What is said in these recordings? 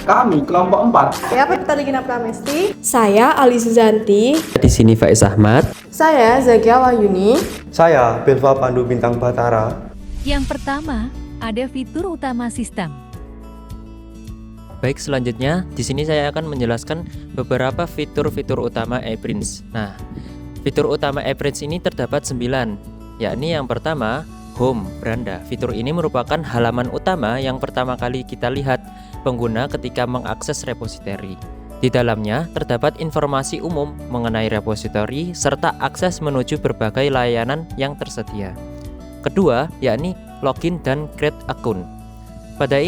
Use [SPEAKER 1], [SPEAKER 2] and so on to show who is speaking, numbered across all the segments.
[SPEAKER 1] Kami kelompok 4.
[SPEAKER 2] Saya Pevita Regina Pramesti.
[SPEAKER 3] Saya Ali Suzanti.
[SPEAKER 4] Di sini Faiz Ahmad.
[SPEAKER 2] Saya Zakia Wahyuni.
[SPEAKER 5] Saya Belva Pandu Bintang Batara.
[SPEAKER 6] Yang pertama, ada fitur utama sistem.
[SPEAKER 4] Baik, selanjutnya di sini saya akan menjelaskan beberapa fitur-fitur utama ePrints. Nah, fitur utama ePrints ini terdapat 9, yakni yang pertama, Home beranda. Fitur ini merupakan halaman utama yang pertama kali kita lihat pengguna ketika mengakses repositori. Di dalamnya terdapat informasi umum mengenai repositori serta akses menuju berbagai layanan yang tersedia. Kedua, yakni login dan create akun. Pada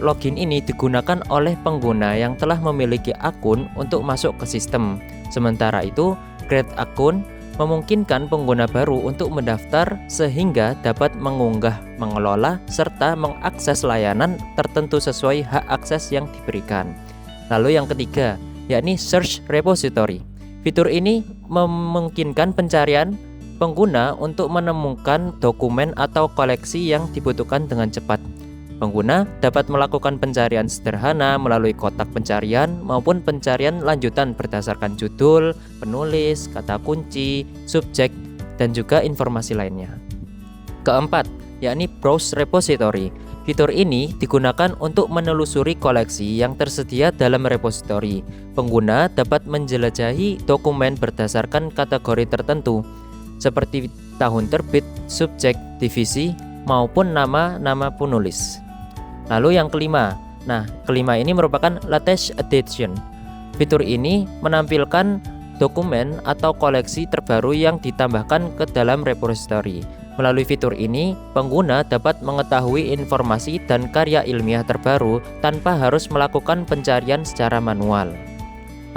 [SPEAKER 4] login ini digunakan oleh pengguna yang telah memiliki akun untuk masuk ke sistem. Sementara itu, create akun memungkinkan pengguna baru untuk mendaftar sehingga dapat mengunggah, mengelola, serta mengakses layanan tertentu sesuai hak akses yang diberikan. Lalu yang ketiga, yakni search repository. Fitur ini memungkinkan pencarian pengguna untuk menemukan dokumen atau koleksi yang dibutuhkan dengan cepat. Pengguna dapat melakukan pencarian sederhana melalui kotak pencarian maupun pencarian lanjutan berdasarkan judul, penulis, kata kunci, subjek, dan juga informasi lainnya. Keempat, yakni browse repository. Fitur ini digunakan untuk menelusuri koleksi yang tersedia dalam repository. Pengguna dapat menjelajahi dokumen berdasarkan kategori tertentu, seperti tahun terbit, subjek, divisi, maupun nama penulis. Lalu yang kelima, kelima ini merupakan latest edition. Fitur ini menampilkan dokumen atau koleksi terbaru yang ditambahkan ke dalam repository. Melalui fitur ini, pengguna dapat mengetahui informasi dan karya ilmiah terbaru tanpa harus melakukan pencarian secara manual.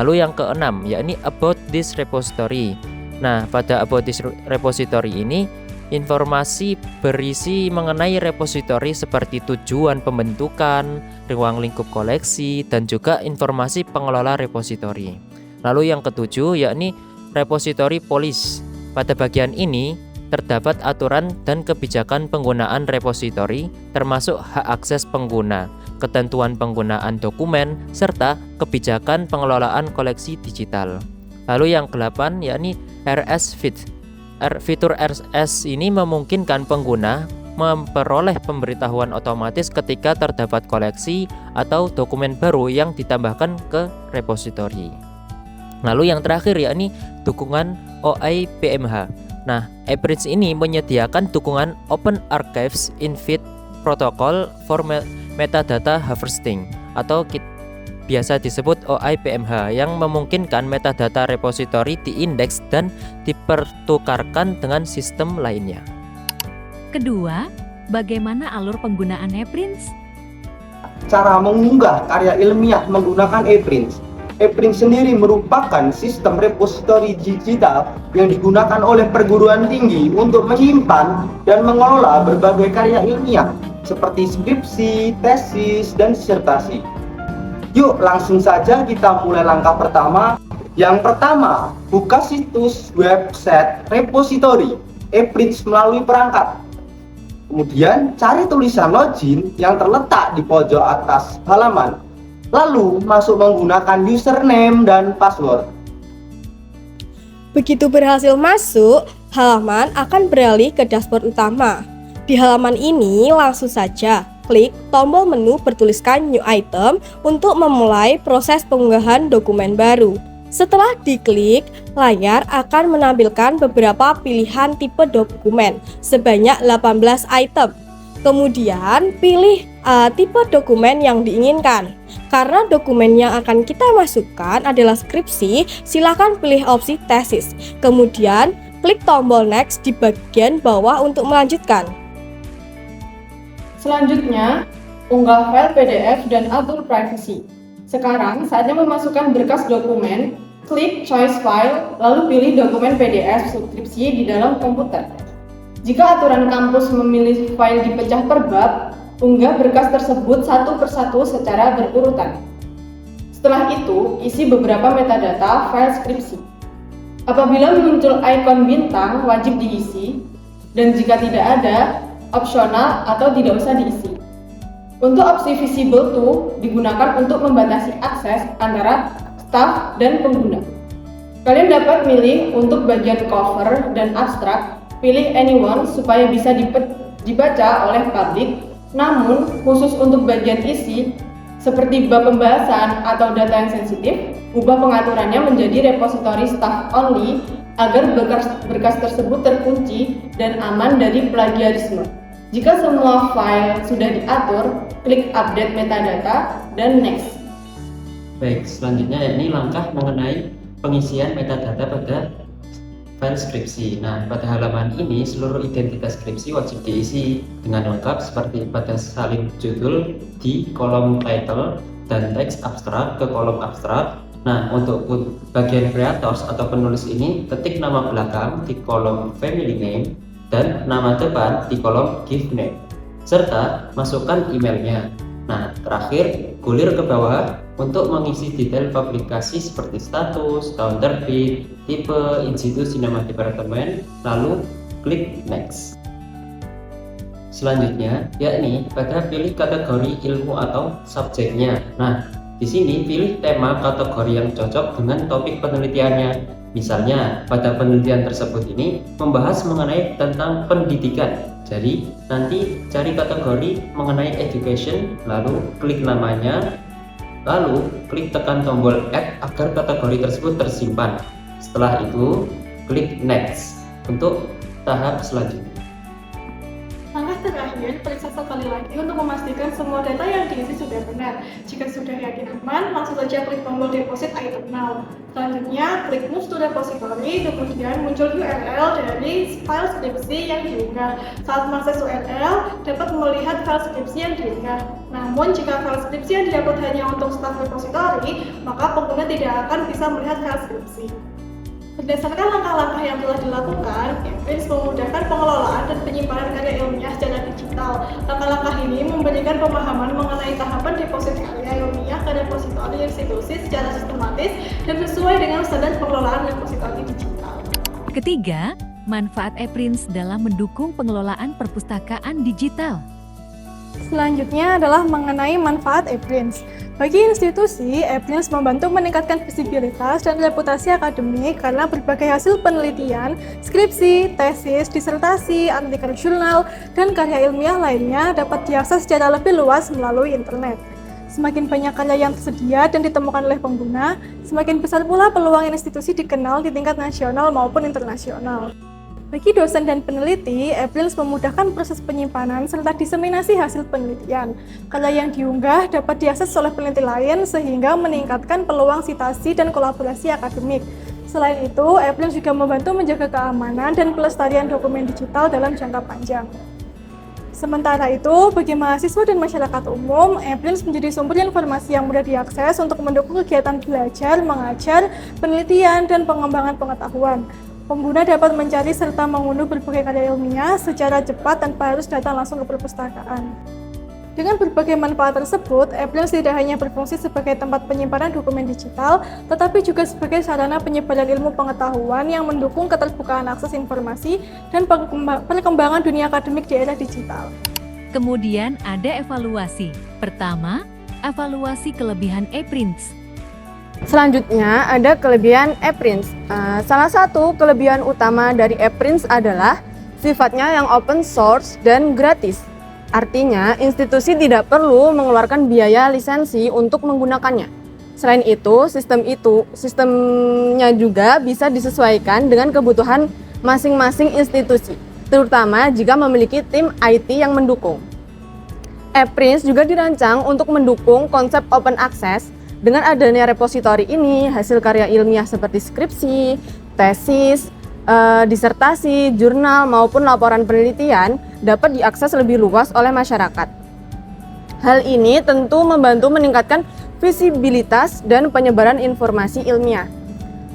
[SPEAKER 4] Lalu yang keenam, yakni about this repository. Pada about this repository ini, informasi berisi mengenai repositori seperti tujuan pembentukan, ruang lingkup koleksi, dan juga informasi pengelola repositori. Lalu yang ketujuh, yakni repositori policy. Pada bagian ini terdapat aturan dan kebijakan penggunaan repositori, termasuk hak akses pengguna, ketentuan penggunaan dokumen, serta kebijakan pengelolaan koleksi digital. Lalu yang ke-8, yakni RS Feed. Fitur RS ini memungkinkan pengguna memperoleh pemberitahuan otomatis ketika terdapat koleksi atau dokumen baru yang ditambahkan ke repositori. Lalu yang terakhir, yakni dukungan OI PMH. ePrints ini menyediakan dukungan Open Archives in Feed Protocol for Metadata Harvesting atau biasa disebut OI PMH, yang memungkinkan metadata repositori diindeks dan dipertukarkan dengan sistem lainnya.
[SPEAKER 6] Kedua, bagaimana alur penggunaan ePrints?
[SPEAKER 1] Cara mengunggah karya ilmiah menggunakan ePrints. ePrints sendiri merupakan sistem repositori digital yang digunakan oleh perguruan tinggi untuk menyimpan dan mengelola berbagai karya ilmiah seperti skripsi, tesis, dan disertasi. Yuk langsung saja kita mulai langkah pertama. Yang pertama, buka situs website repository ePrints melalui perangkat. Kemudian cari tulisan login yang terletak di pojok atas halaman. Lalu masuk menggunakan username dan password.
[SPEAKER 3] Begitu berhasil masuk, halaman akan beralih ke dashboard utama. Di halaman ini langsung saja klik tombol menu bertuliskan New Item untuk memulai proses pengunggahan dokumen baru. Setelah diklik, layar akan menampilkan beberapa pilihan tipe dokumen sebanyak 18 item. Kemudian pilih tipe dokumen yang diinginkan. Karena dokumen yang akan kita masukkan adalah skripsi, silakan pilih opsi tesis. Kemudian klik tombol next di bagian bawah untuk melanjutkan.
[SPEAKER 2] Selanjutnya, unggah file PDF dan atur privasi. Sekarang saatnya memasukkan berkas dokumen, klik choice file, lalu pilih dokumen PDF subskripsi di dalam komputer. Jika aturan kampus memilih file dipecah per bab, unggah berkas tersebut satu persatu secara berurutan. Setelah itu, isi beberapa metadata file skripsi. Apabila muncul ikon bintang, wajib diisi, dan jika tidak ada, opsional atau tidak usah diisi. Untuk opsi visible to digunakan untuk membatasi akses antara staf dan pengguna. Kalian dapat milih untuk bagian cover dan abstrak, pilih anyone supaya bisa dibaca oleh publik, namun khusus untuk bagian isi, seperti bab pembahasan atau data yang sensitif, ubah pengaturannya menjadi repository staff only agar berkas tersebut terkunci dan aman dari plagiarisme. Jika semua file sudah diatur, klik update metadata dan next.
[SPEAKER 4] Baik, selanjutnya yakni langkah mengenai pengisian metadata pada file skripsi. Nah, pada halaman ini seluruh identitas skripsi wajib diisi dengan lengkap seperti pada salin judul di kolom title dan teks abstrak ke kolom abstrak. Nah, untuk bagian creators atau penulis ini, ketik nama belakang di kolom family name dan nama depan di kolom gift name, serta masukkan emailnya. Nah, terakhir, gulir ke bawah untuk mengisi detail publikasi seperti status, tahun terbit, tipe, institusi, nama departemen, lalu klik next. Selanjutnya, yakni pada pilih kategori ilmu atau subjeknya. Nah, di sini pilih tema kategori yang cocok dengan topik penelitiannya. Misalnya, pada penelitian tersebut ini membahas mengenai tentang pendidikan. Jadi, nanti cari kategori mengenai education, lalu klik namanya, lalu klik tekan tombol add agar kategori tersebut tersimpan. Setelah itu, klik next untuk tahap selanjutnya.
[SPEAKER 2] Langkah terakhir, periksa sekali lagi untuk memastikan semua data yang diisi sudah benar. Jika sudah yakin aman, langsung saja klik tombol deposit item now. Selanjutnya, klik move to repository, kemudian muncul URL dari file skripsi yang diunggah. Saat mengakses URL, dapat melihat file skripsi yang diunggah. Namun, jika file skripsi yang diupload hanya untuk staf repository, maka pengguna tidak akan bisa melihat file skripsi. Berdasarkan langkah-langkah yang telah dilakukan, Eprints memudahkan pengelolaan dan penyimpanan karya ilmiah secara digital. Langkah-langkah ini memberikan pemahaman mengenai tahapan deposit karya ilmiah ke repositori institusi secara sistematis dan sesuai dengan standar pengelolaan repositori digital.
[SPEAKER 6] Ketiga, manfaat Eprints dalam mendukung pengelolaan perpustakaan digital.
[SPEAKER 7] Selanjutnya adalah mengenai manfaat Eprints. Bagi institusi, Eprints membantu meningkatkan visibilitas dan reputasi akademik karena berbagai hasil penelitian, skripsi, tesis, disertasi, artikel jurnal, dan karya ilmiah lainnya dapat diakses secara lebih luas melalui internet. Semakin banyak karya yang tersedia dan ditemukan oleh pengguna, semakin besar pula peluang institusi dikenal di tingkat nasional maupun internasional. Bagi dosen dan peneliti, Eprints memudahkan proses penyimpanan serta diseminasi hasil penelitian. Karya yang diunggah dapat diakses oleh peneliti lain sehingga meningkatkan peluang sitasi dan kolaborasi akademik. Selain itu, Eprints juga membantu menjaga keamanan dan pelestarian dokumen digital dalam jangka panjang. Sementara itu, bagi mahasiswa dan masyarakat umum, Eprints menjadi sumber informasi yang mudah diakses untuk mendukung kegiatan belajar, mengajar, penelitian, dan pengembangan pengetahuan. Pengguna dapat mencari serta mengunduh berbagai karya ilmiah secara cepat tanpa harus datang langsung ke perpustakaan. Dengan berbagai manfaat tersebut, Eprints tidak hanya berfungsi sebagai tempat penyimpanan dokumen digital, tetapi juga sebagai sarana penyebaran ilmu pengetahuan yang mendukung keterbukaan akses informasi dan perkembangan dunia akademik di era digital.
[SPEAKER 6] Kemudian ada evaluasi. Pertama, evaluasi kelebihan Eprints.
[SPEAKER 8] Selanjutnya ada kelebihan Eprints. Salah satu kelebihan utama dari Eprints adalah sifatnya yang open source dan gratis. Artinya, institusi tidak perlu mengeluarkan biaya lisensi untuk menggunakannya. Selain itu, sistemnya juga bisa disesuaikan dengan kebutuhan masing-masing institusi, terutama jika memiliki tim IT yang mendukung. Eprints juga dirancang untuk mendukung konsep open access. Dengan adanya repositori ini, hasil karya ilmiah seperti skripsi, tesis, disertasi, jurnal, maupun laporan penelitian dapat diakses lebih luas oleh masyarakat. Hal ini tentu membantu meningkatkan visibilitas dan penyebaran informasi ilmiah.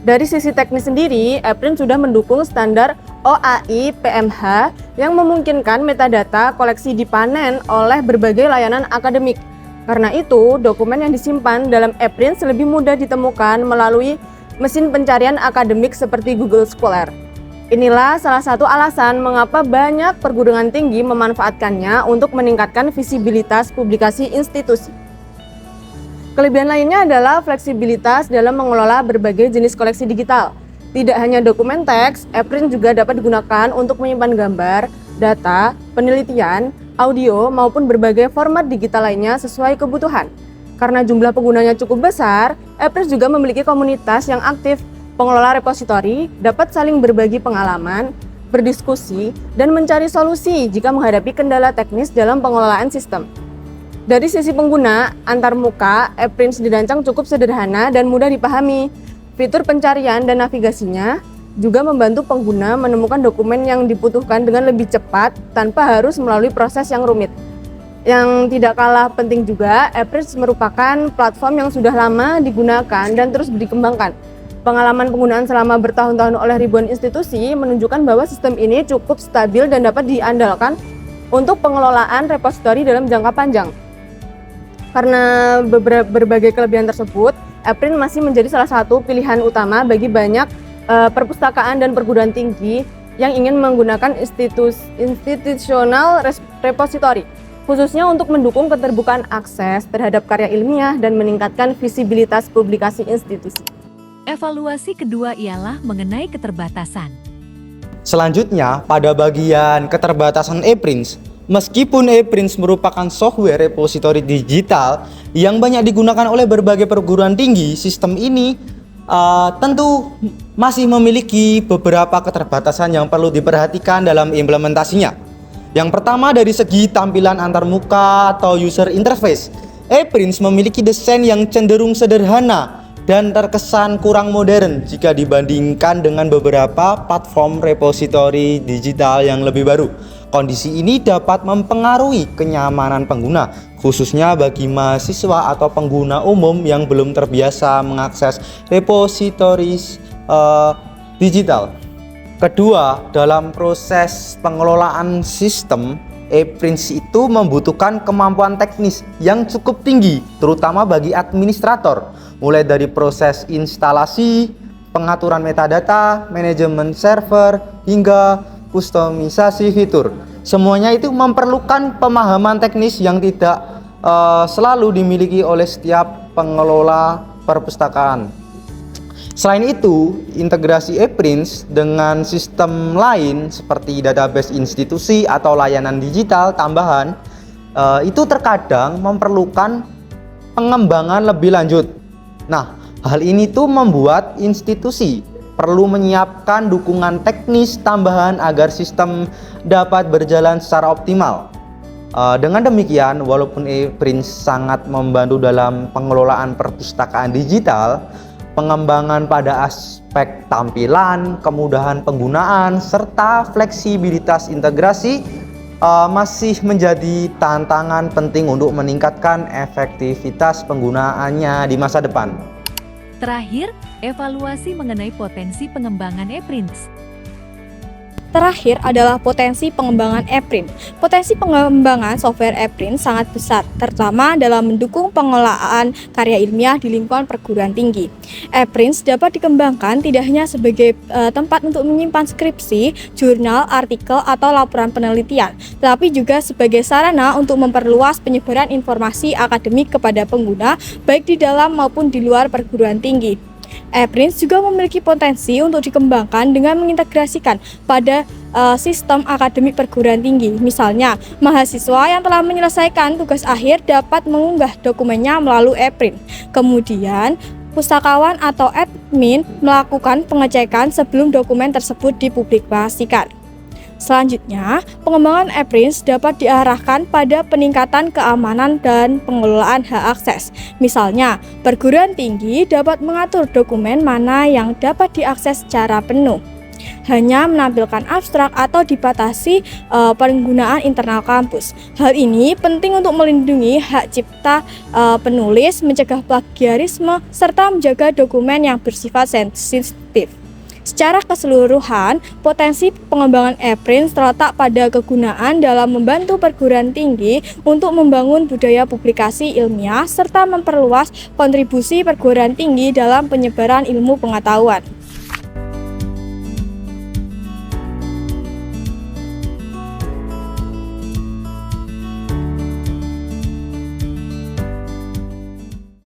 [SPEAKER 8] Dari sisi teknis sendiri, Eprints sudah mendukung standar OAI PMH yang memungkinkan metadata koleksi dipanen oleh berbagai layanan akademik. Karena itu, dokumen yang disimpan dalam Eprints lebih mudah ditemukan melalui mesin pencarian akademik seperti Google Scholar. Inilah salah satu alasan mengapa banyak perguruan tinggi memanfaatkannya untuk meningkatkan visibilitas publikasi institusi. Kelebihan lainnya adalah fleksibilitas dalam mengelola berbagai jenis koleksi digital. Tidak hanya dokumen teks, ePrint juga dapat digunakan untuk menyimpan gambar, data, penelitian, audio, maupun berbagai format digital lainnya sesuai kebutuhan. Karena jumlah penggunanya cukup besar, ePrint juga memiliki komunitas yang aktif. Pengelola repositori dapat saling berbagi pengalaman, berdiskusi, dan mencari solusi jika menghadapi kendala teknis dalam pengelolaan sistem. Dari sisi pengguna, antarmuka, ePrint dirancang cukup sederhana dan mudah dipahami. Fitur pencarian dan navigasinya juga membantu pengguna menemukan dokumen yang dibutuhkan dengan lebih cepat tanpa harus melalui proses yang rumit. Yang tidak kalah penting juga, ePrint merupakan platform yang sudah lama digunakan dan terus dikembangkan. Pengalaman penggunaan selama bertahun-tahun oleh ribuan institusi menunjukkan bahwa sistem ini cukup stabil dan dapat diandalkan untuk pengelolaan repositori dalam jangka panjang. Karena berbagai kelebihan tersebut, ePrint masih menjadi salah satu pilihan utama bagi banyak perpustakaan dan perguruan tinggi yang ingin menggunakan institusional repositori, khususnya untuk mendukung keterbukaan akses terhadap karya ilmiah dan meningkatkan visibilitas publikasi institusi.
[SPEAKER 6] Evaluasi kedua ialah mengenai keterbatasan.
[SPEAKER 5] Selanjutnya, pada bagian keterbatasan ePrint, meskipun ePrint merupakan software repositori digital yang banyak digunakan oleh berbagai perguruan tinggi, sistem ini tentu masih memiliki beberapa keterbatasan yang perlu diperhatikan dalam implementasinya. Yang pertama, dari segi tampilan antarmuka atau user interface, ePrint memiliki desain yang cenderung sederhana dan terkesan kurang modern jika dibandingkan dengan beberapa platform repositori digital yang lebih baru. Kondisi ini dapat mempengaruhi kenyamanan pengguna, khususnya bagi mahasiswa atau pengguna umum yang belum terbiasa mengakses repositori digital. Kedua, dalam proses pengelolaan sistem, ePrint itu membutuhkan kemampuan teknis yang cukup tinggi, terutama bagi administrator, mulai dari proses instalasi, pengaturan metadata, manajemen server, hingga kustomisasi fitur. Semuanya itu memerlukan pemahaman teknis yang tidak selalu dimiliki oleh setiap pengelola perpustakaan. Selain itu, integrasi ePrint dengan sistem lain seperti database institusi atau layanan digital tambahan itu terkadang memerlukan pengembangan lebih lanjut. Nah, hal ini tuh membuat institusi perlu menyiapkan dukungan teknis tambahan agar sistem dapat berjalan secara optimal. Dengan demikian, walaupun ePrint sangat membantu dalam pengelolaan perpustakaan digital, pengembangan pada aspek tampilan, kemudahan penggunaan, serta fleksibilitas integrasi masih menjadi tantangan penting untuk meningkatkan efektivitas penggunaannya di masa depan.
[SPEAKER 6] Terakhir, evaluasi mengenai potensi pengembangan ePrint.
[SPEAKER 3] Terakhir adalah potensi pengembangan ePrint. Potensi pengembangan software ePrint sangat besar, terutama dalam mendukung pengelolaan karya ilmiah di lingkungan perguruan tinggi. ePrint dapat dikembangkan tidak hanya sebagai tempat untuk menyimpan skripsi, jurnal, artikel, atau laporan penelitian, tetapi juga sebagai sarana untuk memperluas penyebaran informasi akademik kepada pengguna, baik di dalam maupun di luar perguruan tinggi. ePrint juga memiliki potensi untuk dikembangkan dengan mengintegrasikan pada sistem akademik perguruan tinggi. Misalnya, mahasiswa yang telah menyelesaikan tugas akhir dapat mengunggah dokumennya melalui ePrint. Kemudian, pustakawan atau admin melakukan pengecekan sebelum dokumen tersebut dipublikasikan. Selanjutnya, pengembangan ePrint dapat diarahkan pada peningkatan keamanan dan pengelolaan hak akses. Misalnya, perguruan tinggi dapat mengatur dokumen mana yang dapat diakses secara penuh, hanya menampilkan abstrak atau dibatasi penggunaan internal kampus. Hal ini penting untuk melindungi hak cipta penulis, mencegah plagiarisme, serta menjaga dokumen yang bersifat sensitif. Secara keseluruhan, potensi pengembangan ePrint terletak pada kegunaan dalam membantu perguruan tinggi untuk membangun budaya publikasi ilmiah serta memperluas kontribusi perguruan tinggi dalam penyebaran ilmu pengetahuan.